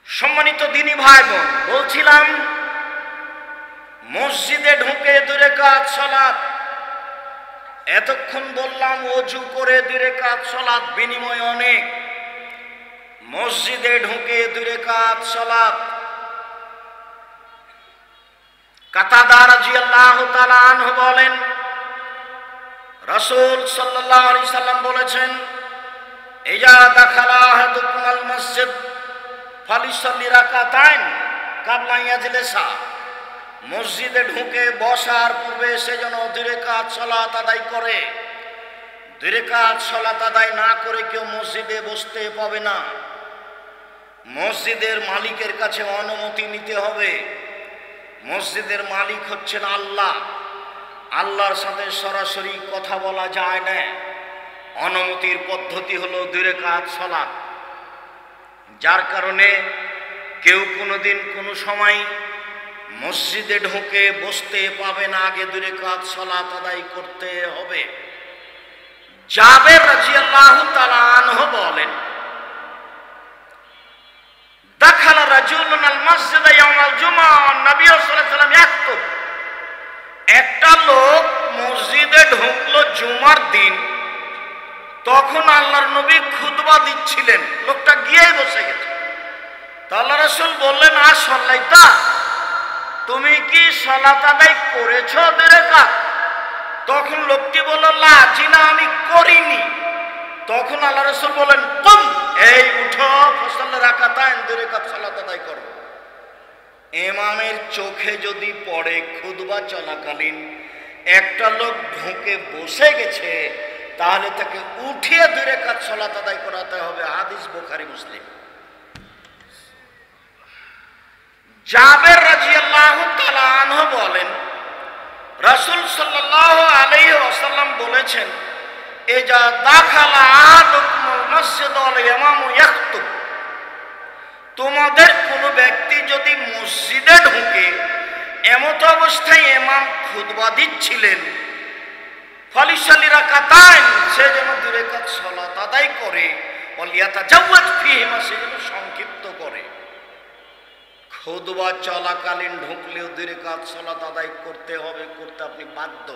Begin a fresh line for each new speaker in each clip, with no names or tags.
সম্মানিত দ্বীনি ভাই বোন, বলছিলাম মসজিদে ঢুকে 2 রাকাত সালাত। এতক্ষণ বললাম ওযু করে 2 রাকাত সালাত বিনিময় অনেক। মসজিদে ঢুকে 2 রাকাত সালাত। কাতাদা রাদিয়াল্লাহু তাআলা আনহু বলেন, রাসূল সাল্লাল্লাহু আলাইহি সাল্লাম বলেছেন, ইজা দাখালা আহাদুকুমুল মসজিদ ফালিসাল্লি রাকাতাইন কাবলা ইয়াজলিসা। মসজিদে ঢুকে বসার পূর্বে সে যেন 2 রাকাত সালাত আদায় করে। 2 রাকাত সালাত আদায় না করে কেউ মসজিদে বসতে পাবে না। মসজিদের মালিকের কাছে অনুমতি নিতে হবে। মসজিদের মালিক হচ্ছেন আল্লাহ। আল্লাহর সাথে সরাসরি কথা বলা যায় না। অনুমতির পদ্ধতি হলো 2 রাকাত সালাত। যার কারণে কেউ কোনোদিন কোনো সময় মসজিদে ঢুকে বসতে পাবে না, আগে 2 রাকাত সালাত আদায় করতে হবে। জাবের রাদিয়াল্লাহু তাআলা আনহু বলেন, দাখালা রাজুলুন আল মসজিদ ইয়াউমাল জুমআ নবী সাল্লাল্লাহু আলাইহি ওয়াসাল্লাম ইয়াখতুব। একটা লোক মসজিদে ঢুকলো জুমার দিন, তখন আল্লাহর নবী খুতবা দিচ্ছিলেন। লোকটা গিয়েই বসে গেছে। তা আল্লাহ রাসূল বললেন, আসলাইতা, তুমি কি সালাত আদায় করেছো 2 রাকাত? তখন লোকটি বলল, লা, জি না, আমি করিনি। তখন আল্লাহ রাসূল বলেন, কুম, এই উঠো, ফাসাল্লি রাকাতাইন, 2 রাকাত সালাত আদায় করো। ইমামের চোখে যদি পড়ে খুতবা চলাকালীন একটা লোক ঢুকে বসে গেছে, তাহলে তাকে উঠিয়ে 2 রাকাত সালাত আদায় করাতে হবে। হাদিস বুখারী মুসলিম। জাবের রাদিয়াল্লাহু তাআলা আনহু বলেন, রাসূল সাল্লাল্লাহু আলাইহি ওয়াসাল্লাম বলেছেন, ইজা দাখালা আহাদুকুমুল মসজিদ ওয়াল ইমামু ইয়াখতুব। তোমাদের কোনো ব্যক্তি যদি মসজিদে ঢুকে এমত অবস্থায় ইমাম খুতবা দিচ্ছিলেন, ফালিসাল্লি রাকাতাইন, সে যেন 2 রাকাত সালাত আদায় করে, ওয়ালিয়াতাজাওয়াজ ফীহিমা, সে যেন সংক্ষিপ্ত করে। খুতবা চলাকালীন ঢুকলেও 2 রাকাত সালাত আদায় করতে হবে, করতে আপনি বাধ্য।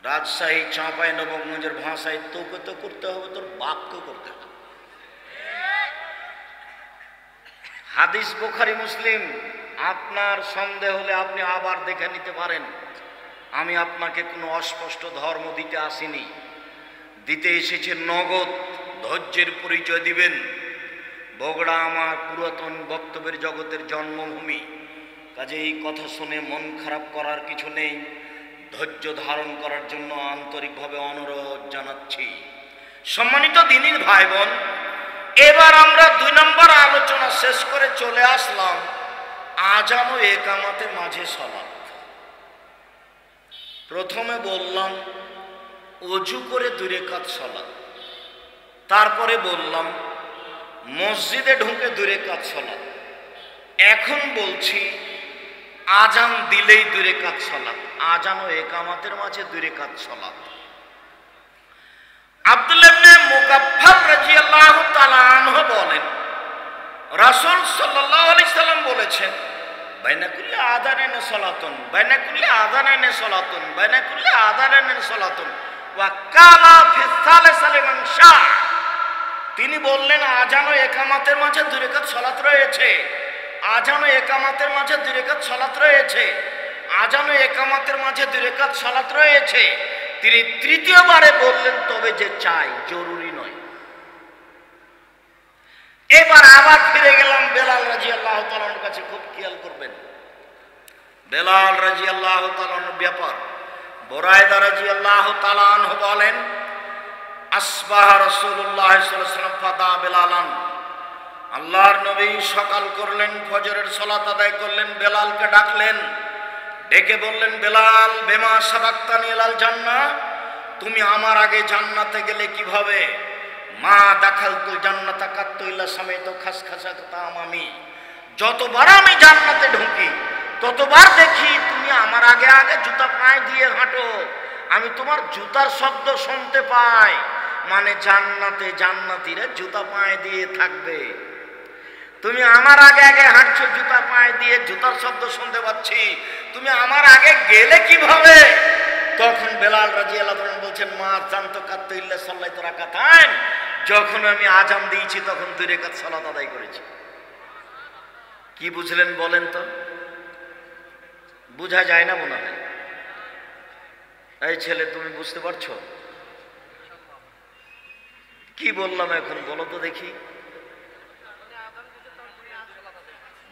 রাজশাহী চাঁপাইনবাবগঞ্জের ভাষায় তোকে তো করতে হবে, তোর বাপকে করতে হবে। হাদিস বুখারী মুসলিম। আপনার সন্দেহ হলে আপনি আবার দেখে নিতে পারেন। আমি আপনাকে কোনো অস্পষ্ট ধর্ম দিতে আসিনি, দিতে এসেছে নগদ। ধৈর্যের পরিচয় দিবেন। বগুড়া আমার পুরাতন বক্তব্যের জগতের জন্মভূমি। কাজে এই কথা শুনে মন খারাপ করার কিছু নেই। ধৈর্য ধারণ করার জন্য আন্তরিকভাবে অনুরোধ জানাচ্ছি। সম্মানিত দ্বীনি ভাই বোন, এবার আমরা 2 নম্বর আলোচনা শেষ করে চলে আসলাম আযান ও ইকামতের মাঝে সালাত। প্রথমে বললাম ওযু করে 2 রাকাত সালাত। তারপরে বললাম মসজিদে ঢুকে 2 রাকাত সালাত। এখন বলছি আযান দিলেই 2 রাকাত সালাত। আযান ও ইকামতের মাঝে 2 রাকাত সালাত। আব্দুল্লাহ ইবনে মুগাফফার রাদিয়াল্লাহু তাআলা আনহু বলেন, রাসূল সাল্লাল্লাহু আলাইহি সাল্লাম বলেছেন, বাইনা কুল্লি আযানাইন সালাতুন, বাইনা কুল্লি আযানাইন সালাতুন, বাইনা কুল্লি আযানাইন সালাতুন, ওয়া কালা ফি সালিসা লিমান শা। তিনি বললেন, আযান ও ইকামতের মাঝে 2 রাকাত সালাত রয়েছে। আযান ও ইকামতের মাঝে 2 রাকাত সালাত রয়েছে। আযান ও ইকামতের মাঝে 2 রাকাত সালাত রয়েছে। তিনি তৃতীয়বারে বললেন, তবে যে চাই, জরুরি নয়। এবার আবার ফিরে গেলাম বেলাল রাদিয়াল্লাহু তাআলার কাছে। খুব খেয়াল করবেন বেলাল রাদিয়াল্লাহু তাআলার ব্যাপার। বুরায়দা রাদিয়াল্লাহু তাআলা আনহু বলেন, আসবাহা রাসূলুল্লাহ সাল্লাল্লাহু আলাইহি ওয়াসাল্লাম ফাদা বেলালান। আল্লাহর নবী সকাল করলেন, ফজরের সালাত আদায় করলেন, বেলালকে ডাকলেন। ডেকে বললেন, বেলাল, বেমা সাবাক্তানি ইলাল জান্নাহ, তুমি আমার আগে জান্নাতে গেলে কিভাবে? মা দাখালতুল জান্নাতা কাত্তু ইল্লা সামাইতু খাসখাসাতা আমামি। যতবার আমি জান্নাতে ঢুকি ততবার দেখি তুমি আমার আগে আগে জুতা পায়ে দিয়ে হাঁটো। আমি তোমার জুতার শব্দ শুনতে পাই। মানে জান্নাতে জান্নাতীরা জুতা পায়ে দিয়ে থাকবে। তুমি আমার আগে আগে হাঁটছো জুতা পায়ে দিয়ে, জুতার শব্দ শুনতে পাচ্ছি, তুমি আমার আগে গেলে কিভাবে? তখন বেলাল রাদিয়াল্লাহু আনহু বলছেন, মা জানতো কাত্তু ইল্লা সাল্লাতু রাকাতাইন, যখন আমি আজান দিয়েছি তখন 2 রাকাত সালাত আদায় করেছি। কি বুঝলেন বলেন তো? বোঝা যায় না মনে হয়? এই ছেলে তুমি বুঝতে পারছো কি বললাম এখন? বলো তো দেখি।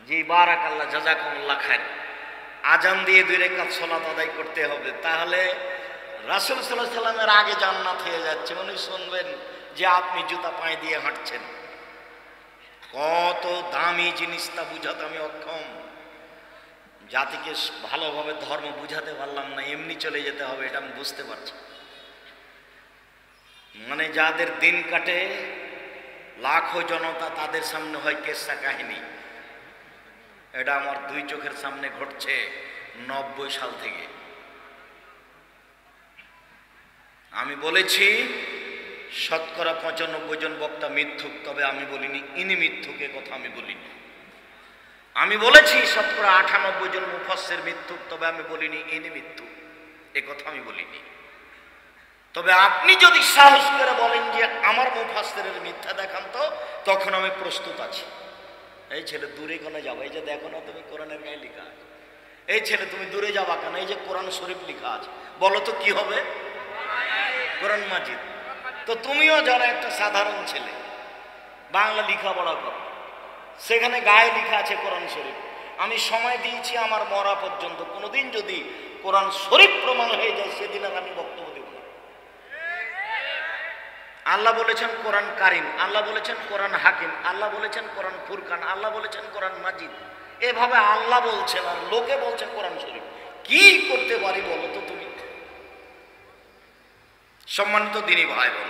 জি, বারাকাল্লাহ, জাযাকুমুল্লাহ খায়ের। আজান দিয়ে 2 রাকাত সালাত আদায় করতে হবে, তাহলে রাসূল সাল্লাল্লাহু আলাইহি সাল্লামের আগে জান্নাত হয়ে যাচ্ছে। উনি শুনবেন যে আপনি জুতা পায়ে দিয়ে হাঁটছেন। কত দামি জিনিসটা বুঝাতে আমি অক্ষম। জাতিকে ভালোভাবে ধর্ম বুঝাতে পারলাম না, এমনি চলে যেতে হবে, এটা আমি বুঝতে পারছি। মানে যাদের দিন কাটে লাখো জনতা, তাদের সামনে হয় কেসা কাহিনী। এটা আমার 2 চোখের সামনে ঘটছে 90 সাল থেকে। আমি বলেছি শতকরা 95 জন বক্তা মিথ্যুক, তবে আমি বলিনি ইনি মিথ্যুক, এ কথা আমি বলিনি। আমি বলেছি শতকরা 98 জন মুফাসসির মিথ্যুক, তবে আমি বলিনি ইনি মিথ্যুক, এ কথা আমি বলিনি। তবে আপনি যদি সাহস করে বলেন যে আমার মুফাসসিরের মিথ্যা দেখান তো, তখন আমি প্রস্তুত আছি। এই ছেলে দূরে কেন যাবো? এই যে দেখো না তুমি কোরআনের গায়ে লেখা আছে। এই ছেলে তুমি দূরে যাবা কেন? এই যে কোরআন শরীফ লেখা আছে। বলো তো কি হবে? কোরআন মাজিদ। তো তুমিও যারা একটা সাধারণ ছেলে, বাংলা লেখাপড়া করো, সেখানে গায়ে লেখা আছে কোরআন শরীফ। আমি সময় দিয়েছি আমার মরা পর্যন্ত, কোনোদিন যদি কোরআন শরীফ প্রমাণ হয়ে যায় সেদিন আর আমি বক্তব্য দেব না। আল্লাহ বলেছেন কোরআন কারিম, আল্লাহ বলেছেন কোরআন হাকিম, আল্লাহ বলেছেন কোরআন ফুরকান, আল্লাহ বলেছেন কোরআন মাজিদ। এভাবে আল্লাহ বলছেন আর লোকে বলছে কোরআন শরীফ। কি করতে পারি বলো তো তুমি? সম্মানিত দিনী ভাই বোন,